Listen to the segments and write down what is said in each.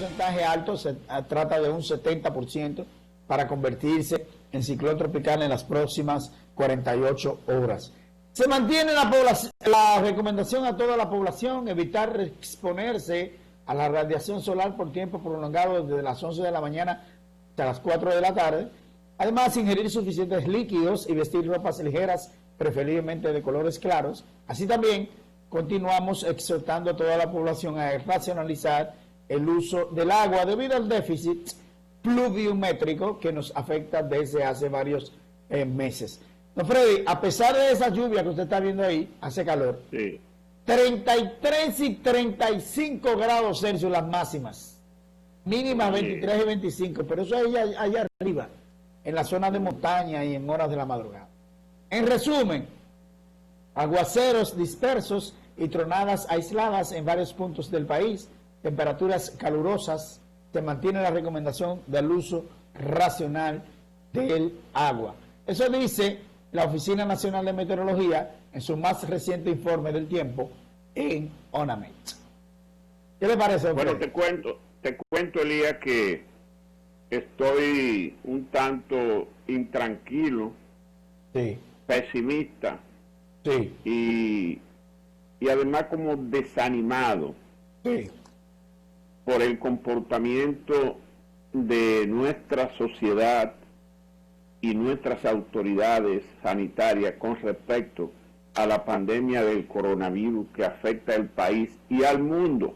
porcentaje alto, se trata de un 70% para convertirse en ciclón tropical en las próximas 48 horas. Se mantiene la recomendación a toda la población, evitar exponerse a la radiación solar por tiempo prolongado desde las 11 de la mañana hasta las 4 de la tarde. Además, ingerir suficientes líquidos y vestir ropas ligeras, preferiblemente de colores claros. Así también, continuamos exhortando a toda la población a racionalizar el uso del agua debido al déficit pluviométrico que nos afecta desde hace varios meses. Don Freddy, a pesar de esa lluvia que usted está viendo ahí, hace calor. Sí. 33 y 35 grados Celsius las máximas. Mínimas 23 y 25, pero eso es allá arriba, en la zona de montaña y en horas de la madrugada. En resumen, aguaceros dispersos y tronadas aisladas en varios puntos del país, temperaturas calurosas, se mantiene la recomendación del uso racional del agua. Eso dice la Oficina Nacional de Meteorología en su más reciente informe del tiempo en ONAMET. ¿Qué le parece? Bueno, te cuento, Elías, que estoy un tanto intranquilo, sí, pesimista, sí, y además como desanimado, sí, por el comportamiento de nuestra sociedad y nuestras autoridades sanitarias con respecto a la pandemia del coronavirus que afecta al país y al mundo.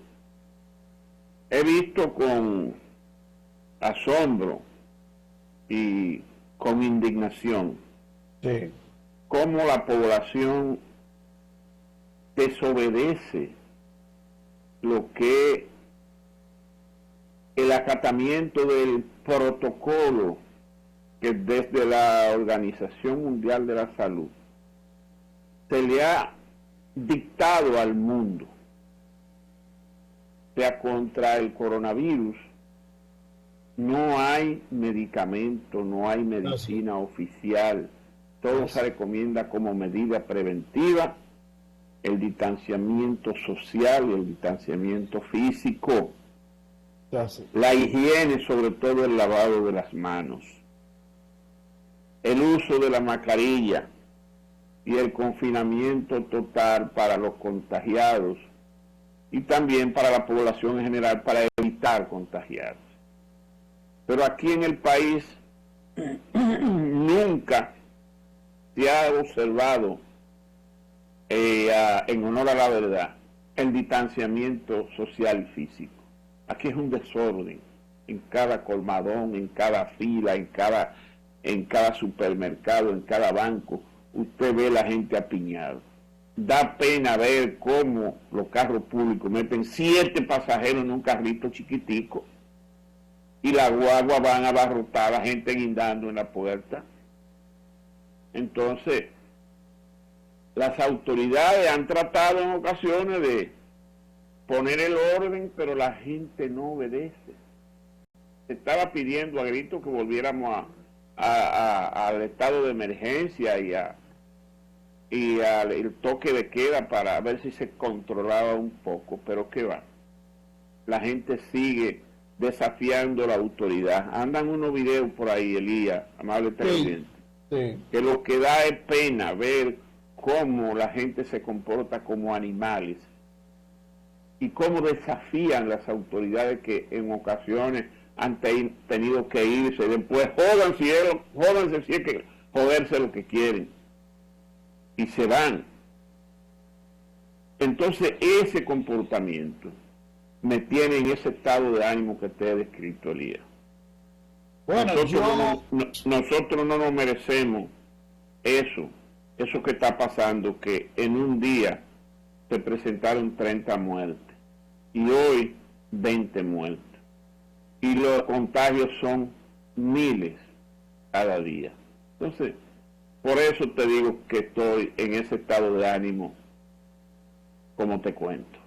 He visto con asombro y con indignación sí, cómo la población desobedece lo que el acatamiento del protocolo que desde la Organización Mundial de la Salud se le ha dictado al mundo, sea contra el coronavirus. No hay medicamento, no hay medicina oficial, todo se recomienda como medida preventiva, el distanciamiento social y el distanciamiento físico, la higiene, sobre todo el lavado de las manos, el uso de la mascarilla y el confinamiento total para los contagiados y también para la población en general para evitar contagiarse. Pero aquí en el país nunca se ha observado, en honor a la verdad, el distanciamiento social y físico. Aquí es un desorden, en cada colmadón, en cada fila, en cada supermercado, en cada banco, usted ve la gente apiñada. Da pena ver cómo los carros públicos meten 7 pasajeros en un carrito chiquitico y la guagua van abarrotada, la gente guindando en la puerta. Entonces, las autoridades han tratado en ocasiones de poner el orden, pero la gente no obedece. Se estaba pidiendo a gritos que volviéramos al estado de emergencia y al toque de queda para ver si se controlaba un poco, pero qué va. La gente sigue desafiando la autoridad. Andan unos videos por ahí, Elías, amable televidente, que lo que da es pena ver cómo la gente se comporta como animales y cómo desafían las autoridades que en ocasiones han tenido que irse. Después jódanse si es que joderse lo que quieren y se van. Entonces ese comportamiento me tiene en ese estado de ánimo que te he descrito, Elías. Bueno, nosotros no nos merecemos eso que está pasando, que en un día se presentaron 30 muertes y hoy 20 muertes. Y los contagios son miles cada día. Entonces, por eso te digo que estoy en ese estado de ánimo, como te cuento.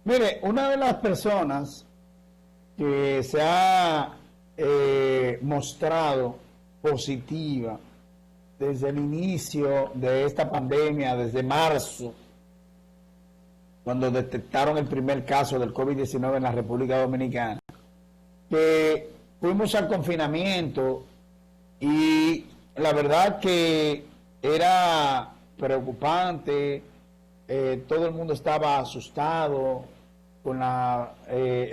Mire, una de las personas que se ha mostrado positiva desde el inicio de esta pandemia, desde marzo, cuando detectaron el primer caso del COVID-19 en la República Dominicana, que fuimos al confinamiento y la verdad que era preocupante, todo el mundo estaba asustado con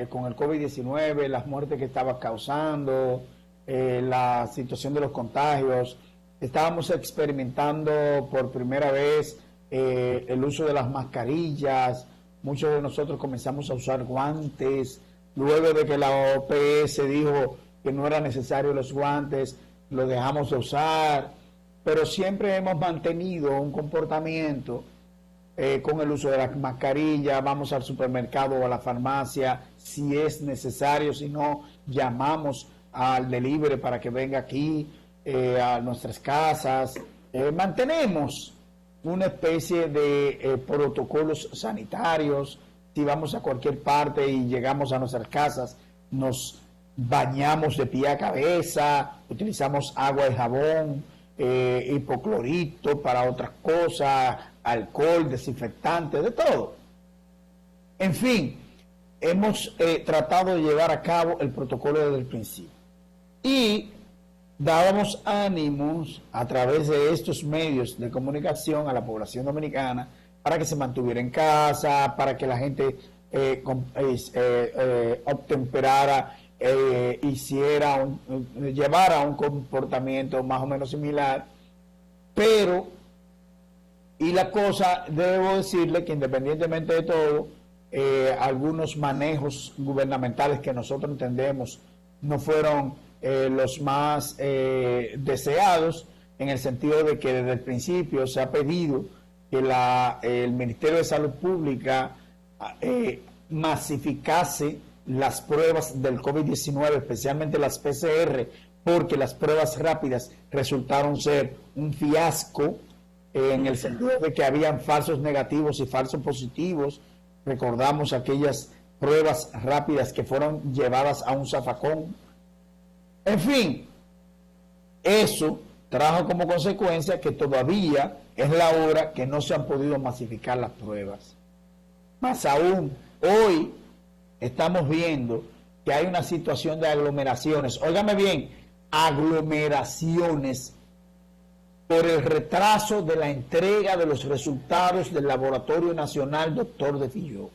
con el COVID-19, las muertes que estaba causando, la situación de los contagios. Estábamos experimentando por primera vez el uso de las mascarillas. Muchos de nosotros comenzamos a usar guantes. Luego de que la OPS dijo que no era necesario los guantes, lo dejamos de usar. Pero siempre hemos mantenido un comportamiento con el uso de las mascarillas. Vamos al supermercado o a la farmacia si es necesario, si no, llamamos al delivery para que venga aquí a nuestras casas. Mantenemos una especie de protocolos sanitarios. Si vamos a cualquier parte y llegamos a nuestras casas, nos bañamos de pie a cabeza, utilizamos agua y jabón, hipoclorito para otras cosas, alcohol, desinfectante, de todo. En fin, hemos tratado de llevar a cabo el protocolo desde el principio. Y dábamos ánimos a través de estos medios de comunicación a la población dominicana para que se mantuviera en casa, para que la gente obtemperara, llevara un comportamiento más o menos similar. Pero, y la cosa, debo decirle que independientemente de todo, algunos manejos gubernamentales que nosotros entendemos no fueron los más deseados, en el sentido de que desde el principio se ha pedido que el Ministerio de Salud Pública masificase las pruebas del COVID-19, especialmente las PCR, porque las pruebas rápidas resultaron ser un fiasco, en el sentido de que habían falsos negativos y falsos positivos. Recordamos aquellas pruebas rápidas que fueron llevadas a un zafacón. En fin, eso trajo como consecuencia que todavía es la hora que no se han podido masificar las pruebas. Más aún, hoy estamos viendo que hay una situación de aglomeraciones. Óigame bien, aglomeraciones por el retraso de la entrega de los resultados del Laboratorio Nacional Dr. de Filló.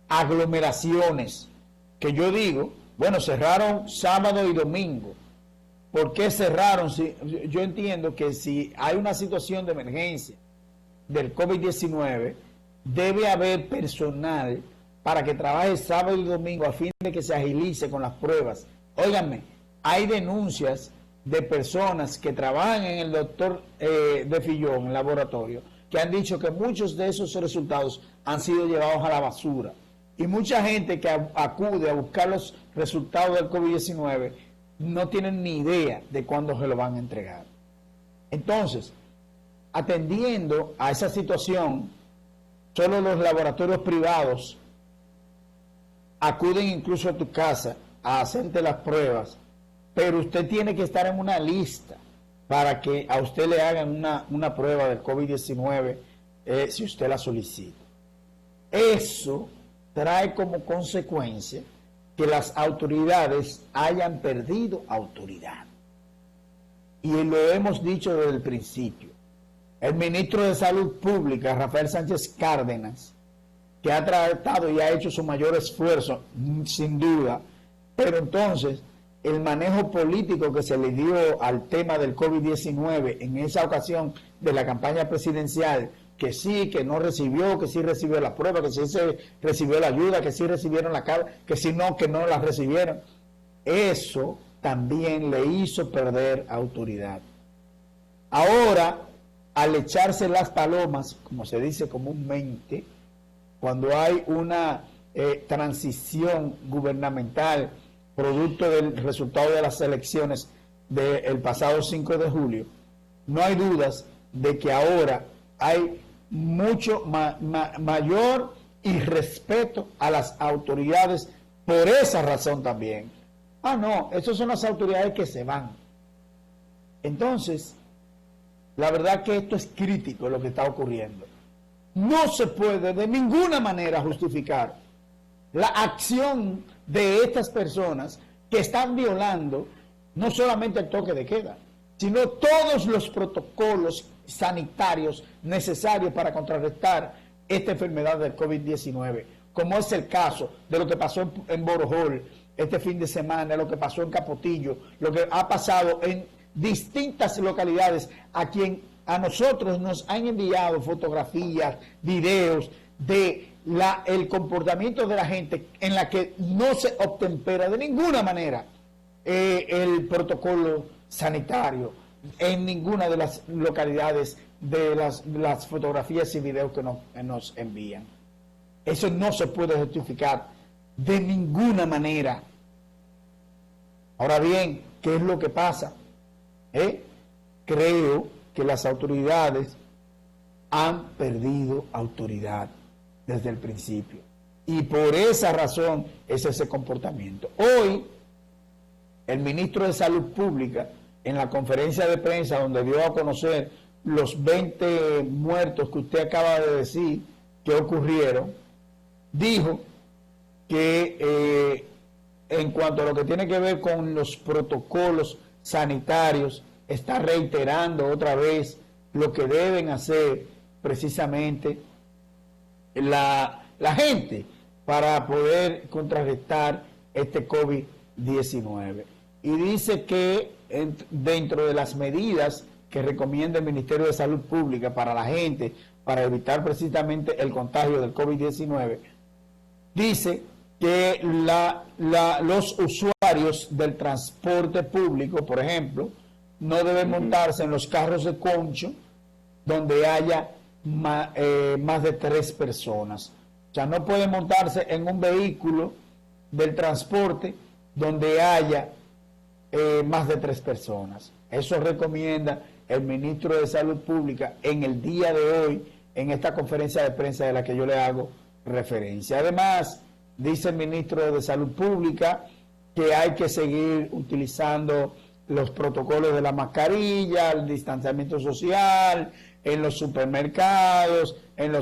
Aglomeraciones que yo digo, bueno, cerraron sábado y domingo. ¿Por qué cerraron? Yo entiendo que si hay una situación de emergencia del COVID-19, debe haber personal para que trabaje sábado y domingo a fin de que se agilice con las pruebas. Óiganme, hay denuncias de personas que trabajan en el doctor de Filló, en el laboratorio, que han dicho que muchos de esos resultados han sido llevados a la basura. Y mucha gente que acude a buscar los resultados del COVID-19 no tienen ni idea de cuándo se lo van a entregar. Entonces, atendiendo a esa situación, solo los laboratorios privados acuden incluso a tu casa a hacerte las pruebas, pero usted tiene que estar en una lista para que a usted le hagan una prueba del COVID-19 si usted la solicita. Eso trae como consecuencia que las autoridades hayan perdido autoridad. Y lo hemos dicho desde el principio. El ministro de Salud Pública, Rafael Sánchez Cárdenas, que ha tratado y ha hecho su mayor esfuerzo, sin duda, pero entonces el manejo político que se le dio al tema del COVID-19 en esa ocasión de la campaña presidencial, que sí, que no recibió, que sí recibió la prueba, que sí se recibió la ayuda, que sí recibieron la carga, que sí no, que no la recibieron. Eso también le hizo perder autoridad. Ahora, al echarse las palomas, como se dice comúnmente, cuando hay una transición gubernamental producto del resultado de las elecciones del pasado 5 de julio, no hay dudas de que ahora hay mucho mayor irrespeto a las autoridades por esa razón también. No, esas son las autoridades que se van. Entonces, la verdad que esto es crítico lo que está ocurriendo. No se puede de ninguna manera justificar la acción de estas personas que están violando no solamente el toque de queda, sino todos los protocolos sanitarios necesarios para contrarrestar esta enfermedad del COVID-19, como es el caso de lo que pasó en Borojol este fin de semana, lo que pasó en Capotillo, lo que ha pasado en distintas localidades, a nosotros nos han enviado fotografías, videos de el comportamiento de la gente en la que no se obtempera de ninguna manera el protocolo sanitario en ninguna de las localidades de las fotografías y videos que nos envían. Eso no se puede justificar de ninguna manera. Ahora bien, ¿qué es lo que pasa? Creo que las autoridades han perdido autoridad desde el principio. Y por esa razón es ese comportamiento. Hoy, el ministro de Salud Pública, en la conferencia de prensa donde dio a conocer los 20 muertos que usted acaba de decir que ocurrieron, dijo que en cuanto a lo que tiene que ver con los protocolos sanitarios, está reiterando otra vez lo que deben hacer precisamente la gente para poder contrarrestar este COVID-19. Y dice que dentro de las medidas que recomienda el Ministerio de Salud Pública para la gente, para evitar precisamente el contagio del COVID-19, dice que los usuarios del transporte público, por ejemplo, no deben montarse en los carros de concho donde haya más de 3 personas. O sea, no pueden montarse en un vehículo del transporte donde haya más de 3 personas. Eso recomienda el ministro de Salud Pública en el día de hoy, en esta conferencia de prensa de la que yo le hago referencia. Además, dice el ministro de Salud Pública que hay que seguir utilizando los protocolos de la mascarilla, el distanciamiento social, en los supermercados, en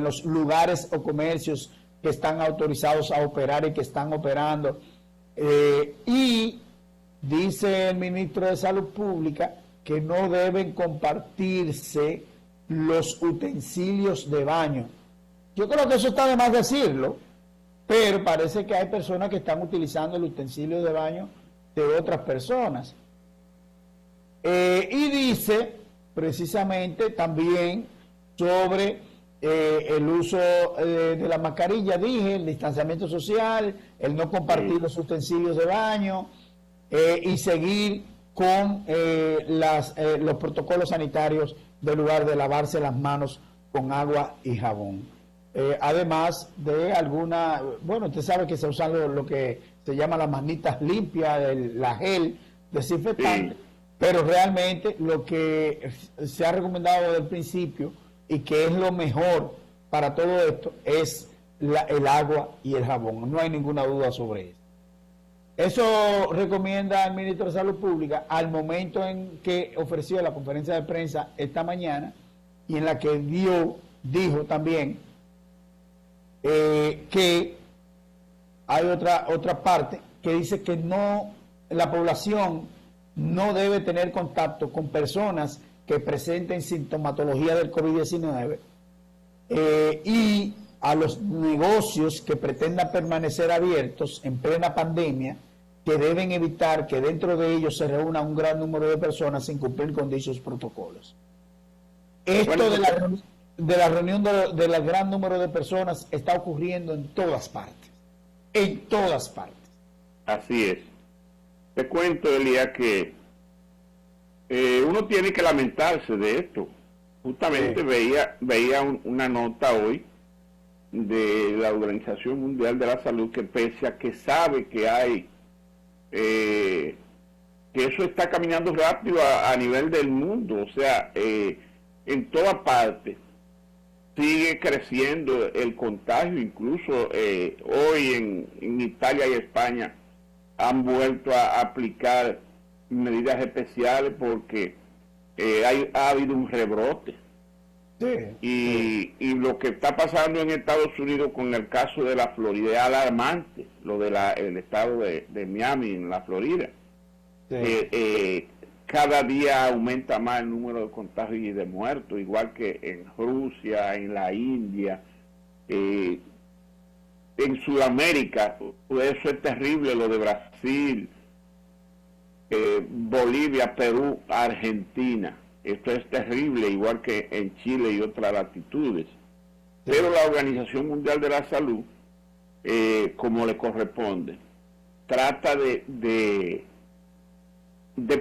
los lugares o comercios que están autorizados a operar y que están operando. Y dice el ministro de Salud Pública que no deben compartirse los utensilios de baño. Yo creo que eso está de más decirlo, pero parece que hay personas que están utilizando el utensilio de baño de otras personas. Y dice precisamente también sobre el uso de la mascarilla, dije, el distanciamiento social, el no compartir los utensilios de baño y seguir con los protocolos sanitarios del lugar de lavarse las manos con agua y jabón. Además de bueno, usted sabe que se usan lo que se llama las manitas limpias, la gel desinfectante, sí. Pero realmente lo que se ha recomendado desde el principio y que es lo mejor para todo esto es el agua y el jabón. No hay ninguna duda sobre eso. Eso recomienda el ministro de Salud Pública al momento en que ofreció la conferencia de prensa esta mañana y en la que dijo también que hay otra parte que dice que la población no debe tener contacto con personas que presenten sintomatología del COVID-19 y a los negocios que pretendan permanecer abiertos en plena pandemia, que deben evitar que dentro de ellos se reúna un gran número de personas sin cumplir con dichos protocolos. Esto de la reunión del gran número de personas está ocurriendo en todas partes. En todas partes. Así es. Te cuento, Elías, que uno tiene que lamentarse de esto. Justamente veía una nota hoy de la Organización Mundial de la Salud que pese a que sabe que hay que eso está caminando rápido a nivel del mundo, o sea, en toda parte sigue creciendo el contagio. Incluso hoy en Italia y España han vuelto a aplicar medidas especiales porque ha habido un rebrote. Y lo que está pasando en Estados Unidos con el caso de la Florida es alarmante, lo de el estado de Miami, en la Florida. Cada día aumenta más el número de contagios y de muertos, igual que en Rusia, en la India, en Sudamérica. Eso es terrible, lo de Brasil, Bolivia, Perú, Argentina. Esto es terrible, igual que en Chile y otras latitudes. Pero la Organización Mundial de la Salud, como le corresponde, trata de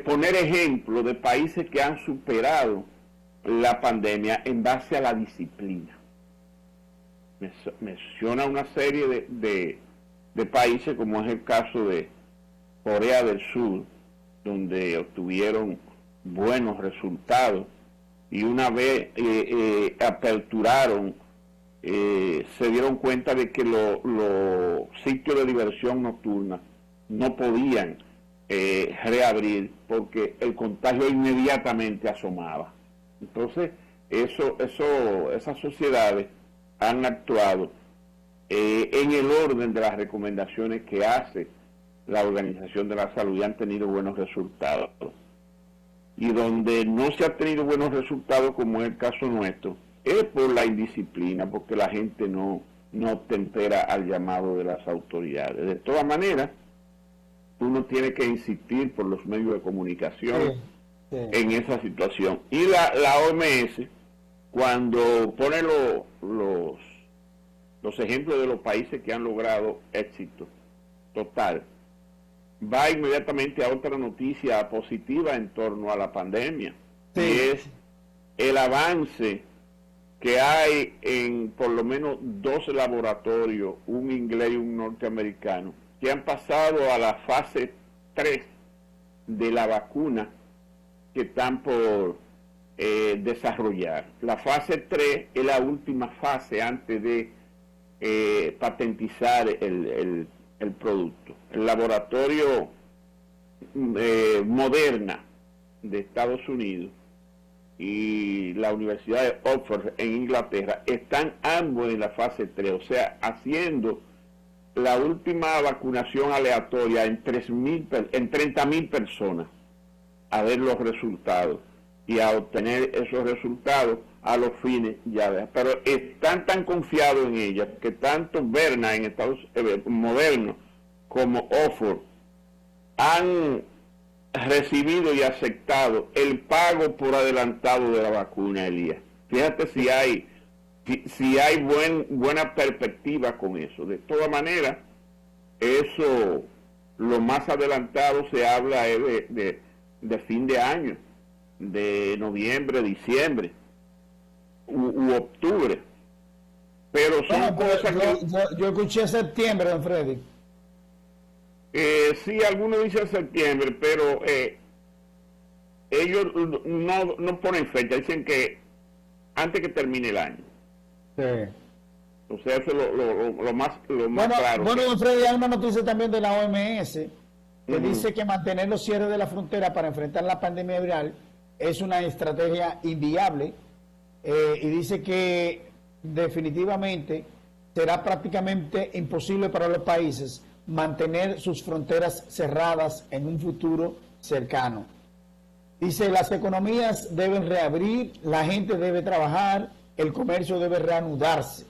poner ejemplo de países que han superado la pandemia en base a la disciplina. Menciona una serie de países, como es el caso de Corea del Sur, donde obtuvieron buenos resultados, y una vez aperturaron, se dieron cuenta de que los sitios de diversión nocturna no podían reabrir porque el contagio inmediatamente asomaba. Entonces, esas sociedades han actuado en el orden de las recomendaciones que hace la Organización de la Salud y han tenido buenos resultados. Y donde no se ha tenido buenos resultados, como es el caso nuestro, es por la indisciplina, porque la gente no tempera al llamado de las autoridades. De todas maneras, uno tiene que insistir por los medios de comunicación en esa situación. Y la OMS, cuando pone los ejemplos de los países que han logrado éxito total, va inmediatamente a otra noticia positiva en torno a la pandemia, y es el avance que hay en por lo menos 2 laboratorios, un inglés y un norteamericano, que han pasado a la fase 3 de la vacuna que están por desarrollar. La fase 3 es la última fase antes de patentizar el producto. El laboratorio Moderna de Estados Unidos y la Universidad de Oxford en Inglaterra están ambos en la fase 3, o sea, haciendo la última vacunación aleatoria en 30.000 personas, a ver los resultados y a obtener esos resultados a los fines ya. Pero están tan confiados en ella que tanto Moderna en Moderno como Oxford han recibido y aceptado el pago por adelantado de la vacuna, Elías. Fíjate si hay buena perspectiva con eso. De todas maneras, eso, lo más adelantado se habla es de fin de año, de noviembre, diciembre u octubre. Pero son cosas que... Yo escuché septiembre, don Freddy. Sí, algunos dicen septiembre, pero ellos no ponen fecha, dicen que antes que termine el año. Sí. O sea, eso es lo más claro. Bueno, don Freddy, hay una noticia también de la OMS que dice que mantener los cierres de la frontera para enfrentar la pandemia viral es una estrategia inviable, y dice que definitivamente será prácticamente imposible para los países mantener sus fronteras cerradas en un futuro cercano. Dice, las economías deben reabrir, la gente debe trabajar, el comercio debe reanudarse,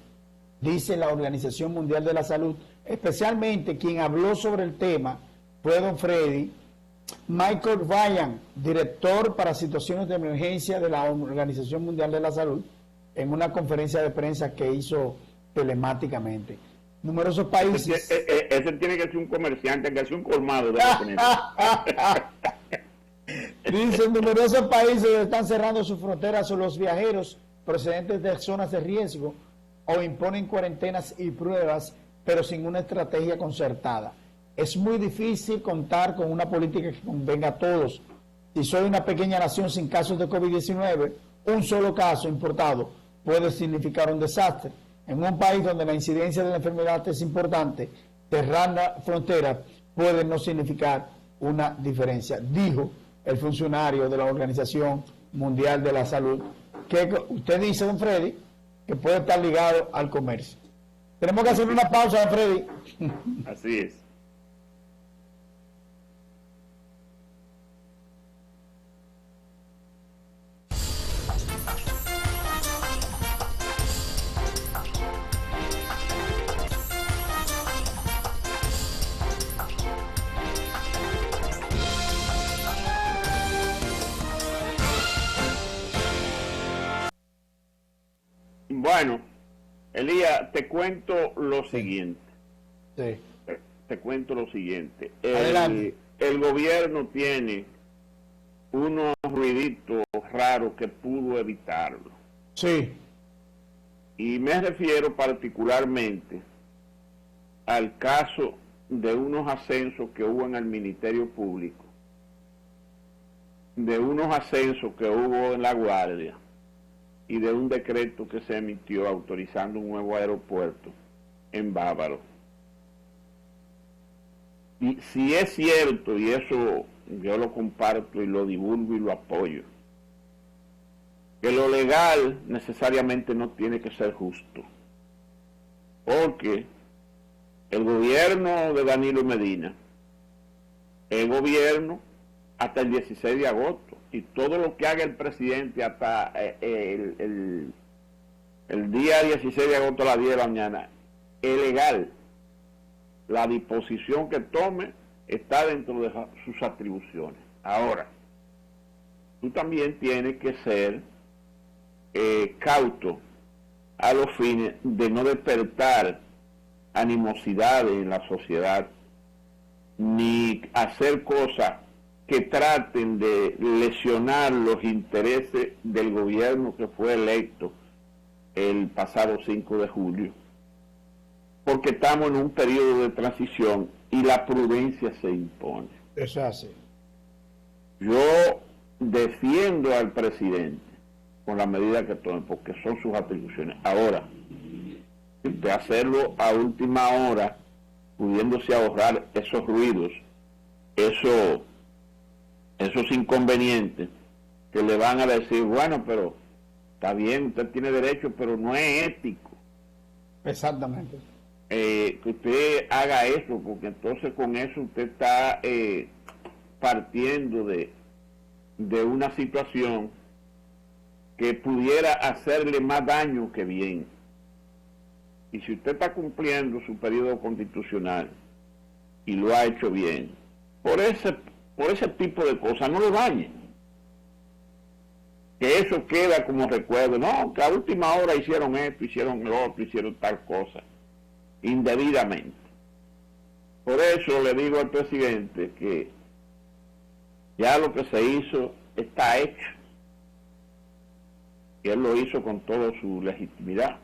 dice la Organización Mundial de la Salud. Especialmente quien habló sobre el tema fue don Freddy, Michael Ryan, director para situaciones de emergencia de la Organización Mundial de la Salud, en una conferencia de prensa que hizo telemáticamente. Numerosos países... Ese tiene que ser un comerciante, que hace un colmado de Dicen, numerosos países están cerrando sus fronteras a los viajeros procedentes de zonas de riesgo o imponen cuarentenas y pruebas, pero sin una estrategia concertada. Es muy difícil contar con una política que convenga a todos. Si soy una pequeña nación sin casos de COVID-19, un solo caso importado puede significar un desastre. En un país donde la incidencia de la enfermedad es importante, cerrar la frontera puede no significar una diferencia, dijo el funcionario de la Organización Mundial de la Salud que usted dice, don Freddy, que puede estar ligado al comercio. Tenemos que hacer una pausa, don Freddy. Así es. Bueno, Elías, te cuento lo siguiente. Sí. Te cuento lo siguiente. Adelante. El gobierno tiene unos ruiditos raros que pudo evitarlo. Sí. Y me refiero particularmente al caso de unos ascensos que hubo en el Ministerio Público, de unos ascensos que hubo en la Guardia y de un decreto que se emitió autorizando un nuevo aeropuerto en Bávaro. Y si es cierto, y eso yo lo comparto y lo divulgo y lo apoyo, que lo legal necesariamente no tiene que ser justo, porque el gobierno de Danilo Medina, el gobierno hasta el 16 de agosto, y todo lo que haga el presidente hasta el día 16 de agosto a las 10 de la mañana es legal. La disposición que tome está dentro de sus atribuciones. Ahora, tú también tienes que ser cauto a los fines de no despertar animosidades en la sociedad, ni hacer cosas que traten de lesionar los intereses del gobierno que fue electo el pasado 5 de julio, porque estamos en un periodo de transición y la prudencia se impone. Eso es así. Yo defiendo al presidente con la medida que tome, porque son sus atribuciones. Ahora, de hacerlo a última hora, pudiéndose ahorrar esos ruidos, esos inconvenientes que le van a decir, bueno, pero está bien, usted tiene derecho, pero no es ético. Exactamente. Que usted haga eso, porque entonces con eso usted está partiendo de una situación que pudiera hacerle más daño que bien. Y si usted está cumpliendo su periodo constitucional y lo ha hecho bien, por ese tipo de cosas no lo dañe. Que eso queda como recuerdo, no, que a última hora hicieron esto, hicieron lo otro, hicieron tal cosa, indebidamente. Por eso le digo al presidente que ya lo que se hizo está hecho, y él lo hizo con toda su legitimidad.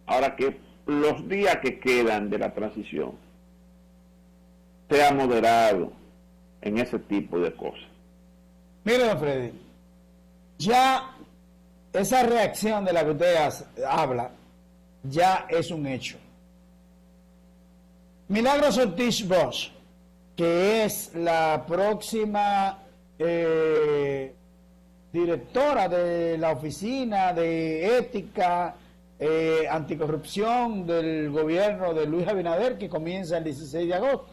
Ahora que los días que quedan de la transición sea moderado en ese tipo de cosas. Mire, don Freddy, ya esa reacción de la que usted habla ya es un hecho. Milagros Ortiz Bosch, que es la próxima directora de la Oficina de Ética Anticorrupción del gobierno de Luis Abinader, que comienza el 16 de agosto.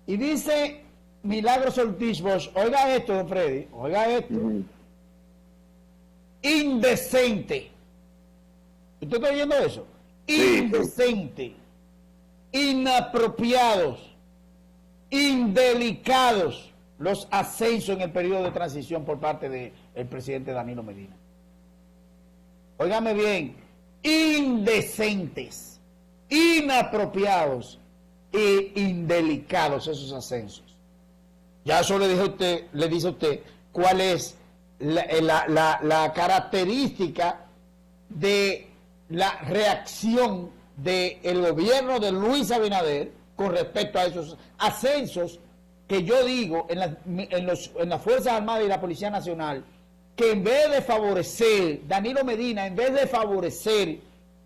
Y dice Milagros Ortiz Bosch, oiga esto, don Freddy, oiga esto, indecente. ¿Usted está oyendo eso? Sí. Indecente, inapropiados, indelicados los ascensos en el periodo de transición por parte del presidente Danilo Medina. Óigame bien, indecentes, inapropiados e indelicados esos ascensos. Ya eso le dice a usted cuál es la característica de la reacción del gobierno de Luis Abinader con respecto a esos ascensos que yo digo en las Fuerzas Armadas y la Policía Nacional, que en vez de favorecer, Danilo Medina, en vez de favorecer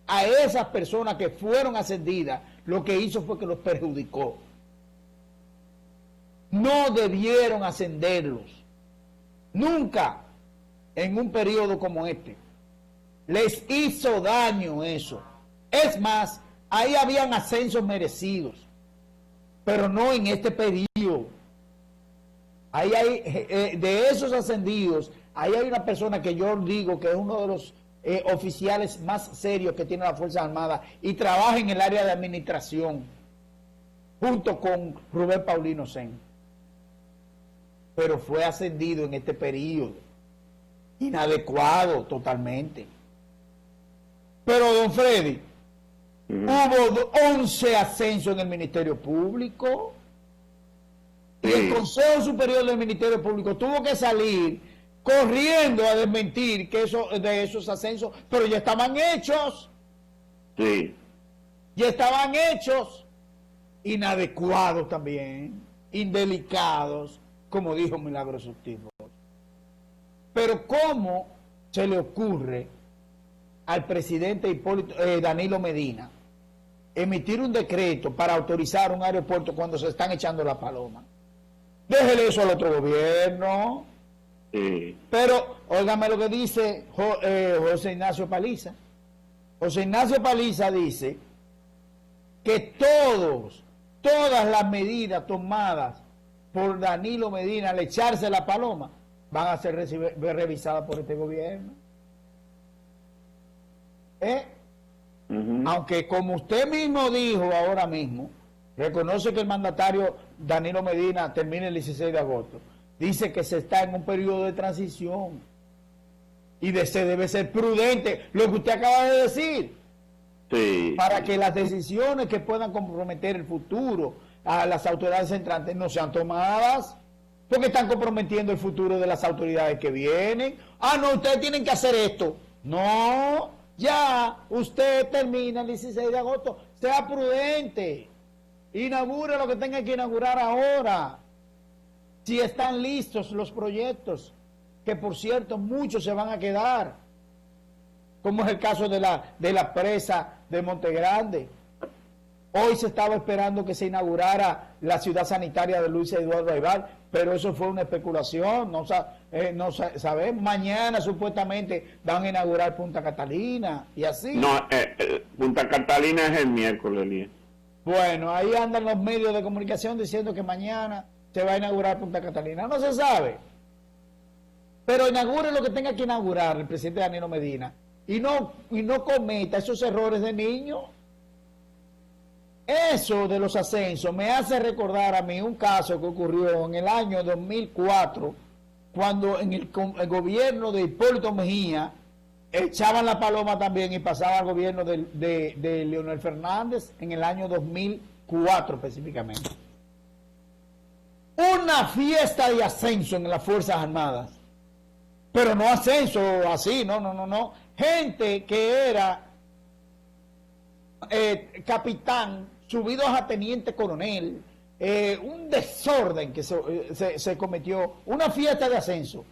a esas personas que fueron ascendidas, lo que hizo fue que los perjudicó. No debieron ascenderlos. Nunca. en un periodo como este. Les hizo daño eso. Es más, ahí habían ascensos merecidos, pero no en este periodo. Ahí hay, de esos ascendidos, ahí hay una persona que yo digo que es uno de los oficiales más serios que tiene la Fuerza Armada y trabaja en el área de administración, junto con Rubén Paulino Sen. Pero fue ascendido en este periodo, inadecuado totalmente. Pero, don Freddy, hubo 11 ascensos en el Ministerio Público. Y el Consejo Superior del Ministerio Público tuvo que salir corriendo a desmentir que de esos ascensos, pero ya estaban hechos. Sí. Ya estaban hechos, inadecuados también, indelicados, como dijo Milagros Tipos. Pero ¿cómo se le ocurre al presidente Danilo Medina emitir un decreto para autorizar un aeropuerto cuando se están echando la paloma? Déjele eso al otro gobierno. Sí. Pero, óigame lo que dice José Ignacio Paliza. José Ignacio Paliza dice que todas las medidas tomadas por Danilo Medina al echarse la paloma van a ser revisadas por este gobierno. Aunque, como usted mismo dijo ahora mismo, reconoce que el mandatario Danilo Medina termina el 16 de agosto. Dice que se está en un periodo de transición y se debe ser prudente, lo que usted acaba de decir, Sí. para que las decisiones que puedan comprometer el futuro a las autoridades entrantes no sean tomadas, porque están comprometiendo el futuro de las autoridades que vienen. Ah, no, ustedes tienen que hacer esto. No, ya, usted termina el 16 de agosto, sea prudente. Inaugure lo que tenga que inaugurar ahora. Si están listos los proyectos, que por cierto muchos se van a quedar, como es el caso de la presa de Montegrande. Hoy se estaba esperando que se inaugurara la ciudad sanitaria de Luis Eduardo Aybar, pero eso fue una especulación, no sabemos. Mañana supuestamente van a inaugurar Punta Catalina y así. No, Punta Catalina es el miércoles, Elías. Bueno, ahí andan los medios de comunicación diciendo que mañana se va a inaugurar Punta Catalina. No se sabe. Pero inaugure lo que tenga que inaugurar el presidente Danilo Medina. Y no cometa esos errores de niño. Eso de los ascensos me hace recordar a mí un caso que ocurrió en el año 2004, cuando en el gobierno de Hipólito Mejía echaban la paloma también y pasaba al gobierno de Leonel Fernández en el año 2004 específicamente. Una fiesta de ascenso en las Fuerzas Armadas, pero no ascenso así, no. Gente que era capitán, subidos a teniente coronel, un desorden que se cometió, una fiesta de ascenso.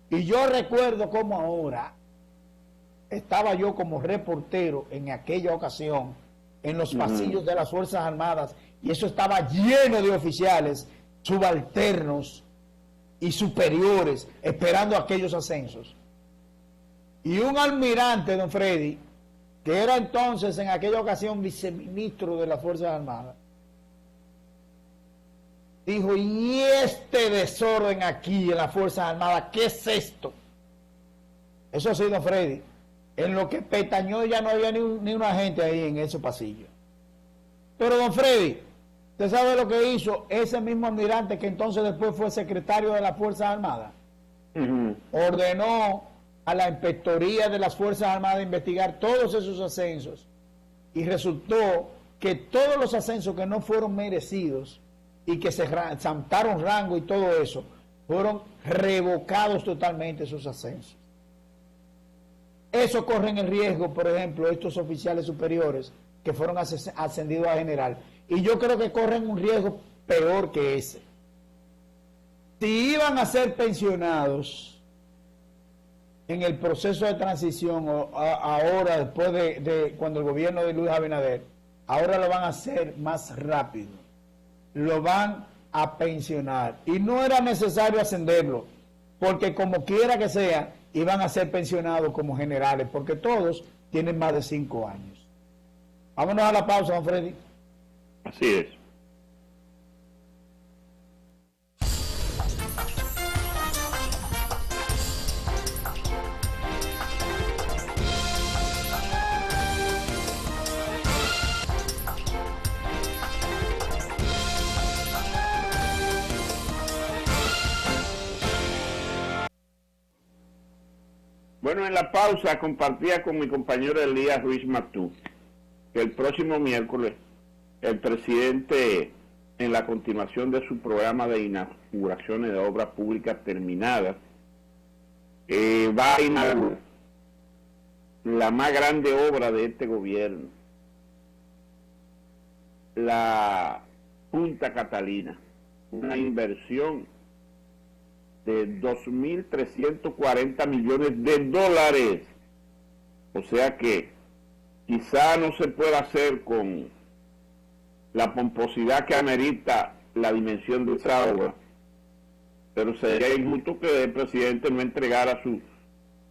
Y yo recuerdo como ahora, estaba yo como reportero en aquella ocasión, en los pasillos de las Fuerzas Armadas, y eso estaba lleno de oficiales, subalternos y superiores, esperando aquellos ascensos. Y un almirante, don Freddy, que era entonces en aquella ocasión viceministro de las Fuerzas Armadas, dijo: ¿y este desorden aquí en las Fuerzas Armadas, qué es esto? Eso sí, don Freddy, en lo que pestañó ya no había ni una gente ahí en ese pasillo. Pero don Freddy, ¿usted sabe lo que hizo ese mismo almirante que entonces después fue secretario de las Fuerzas Armadas? Ordenó a la Inspectoría de las Fuerzas Armadas investigar todos esos ascensos, y resultó que todos los ascensos que no fueron merecidos y que se saltaron rango y todo eso, fueron revocados totalmente esos ascensos. Eso corren el riesgo, por ejemplo, estos oficiales superiores que fueron ascendidos a general, y yo creo que corren un riesgo peor que ese. Si iban a ser pensionados en el proceso de transición, ahora después de cuando el gobierno de Luis Abinader, ahora lo van a hacer más rápido, lo van a pensionar, y no era necesario ascenderlo, porque como quiera que sea, y van a ser pensionados como generales, porque todos tienen más de 5 años. Vámonos a la pausa, don Freddy. Así es. Bueno, en la pausa compartía con mi compañero Elías Ruiz Matú que el próximo miércoles el presidente, en la continuación de su programa de inauguraciones de obras públicas terminadas, va a inaugurar la más grande obra de este gobierno, la Punta Catalina, una inversión de 2.340 millones de dólares. O sea que quizá no se pueda hacer con la pomposidad que amerita la dimensión de esa obra, pero sería injusto que el presidente no entregara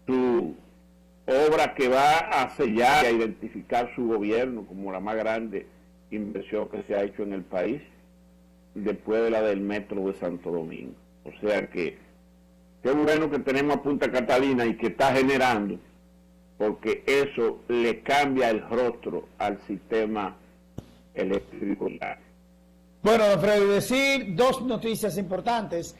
su obra que va a sellar y a identificar su gobierno como la más grande inversión que se ha hecho en el país, después de la del metro de Santo Domingo. O sea que qué bueno que tenemos a Punta Catalina y que está generando, porque eso le cambia el rostro al sistema eléctrico. Bueno, don Freddy, decir dos noticias importantes.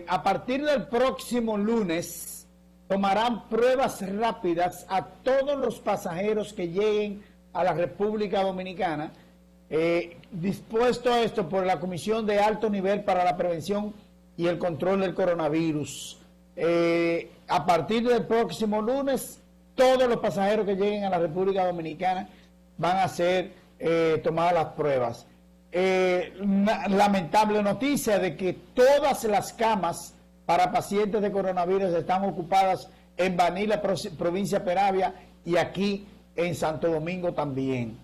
A partir del próximo lunes tomarán pruebas rápidas a todos los pasajeros que lleguen a la República Dominicana, dispuesto a esto por la Comisión de Alto Nivel para la Prevención y el Control del Coronavirus. A partir del próximo lunes, todos los pasajeros que lleguen a la República Dominicana van a ser tomadas las pruebas. Lamentable noticia de que todas las camas para pacientes de coronavirus están ocupadas en Baní, la provincia de Peravia, y aquí en Santo Domingo también.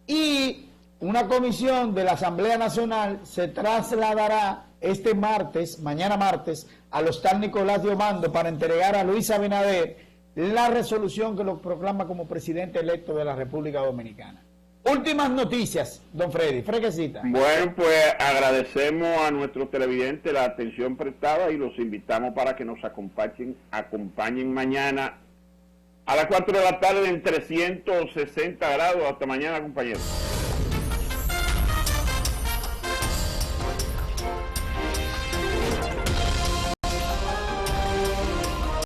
Y una comisión de la Asamblea Nacional se trasladará este martes, mañana martes, al Hostal Nicolás de Obando para entregar a Luis Abinader la resolución que lo proclama como presidente electo de la República Dominicana. Últimas noticias, don Freddy, fresquecita. Bueno, pues agradecemos a nuestros televidentes la atención prestada y los invitamos para que nos acompañen mañana a las 4 de la tarde en 360 grados. Hasta mañana, compañeros.